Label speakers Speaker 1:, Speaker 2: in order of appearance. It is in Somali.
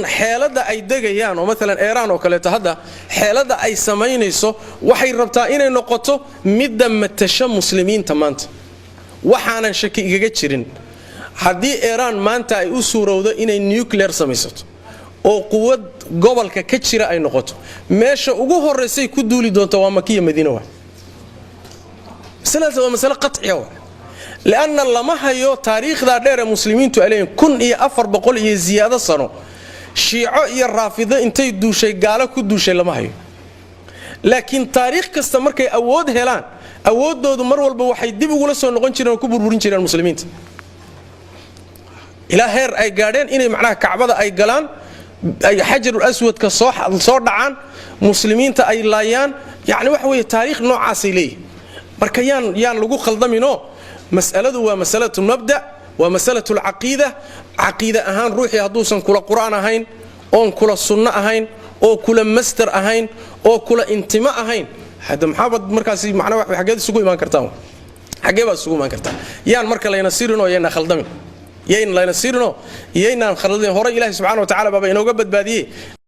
Speaker 1: xeelada ay degayaan oo mesela Iran oo kale hadda xeelada ay sameynayso waxay rabtaa inay noqoto midda matasha muslimiinta maanta waxaanan shaki igaga jirin hadii Iran maanta ay u suurowdo inay nuclear samaysato oo quwad gobolka ka jira ay noqoto meesha ugu horeysay ku duuli doonto waa Makiya Madiina waa مسألة قطعية لأن لما هيو تاريخ ذا دير المسلمين تقولين كن أفر بقول زيادة صنو شيعة الرافضة انتي دوشي قالوا كدوشي لما هيو لكن تاريخ كستمر كي أود هلان أود دو مر والبوحيد دي بيقول سو نقول شيران كبر برين شيران المسلمين إلى هير أي قارين إني معناها كعبة أي قلان أي حجر الأسود كصاح الصور دعان مسلمين تأي لايان يعني وحوي تاريخ نوع عسيلي marka yaan lagu khaldamino mas'aladu waa mas'alatu mabda waa mas'alatu al-aqeeda aqeeda ahaan ruuxi haduusan kula quraan ahayn oo kula sunna ahayn oo kula master ahayn oo kula intima ahayn hada maxabad markaasi macna wax xageed isugu iman kartaa xagee baa isugu iman kartaa yaan marka layna siirino yaan khaldamin yaan layna siirino yaan khaldamin hore Ilaahay subhanahu wa ta'ala baba inooga badbaadiyay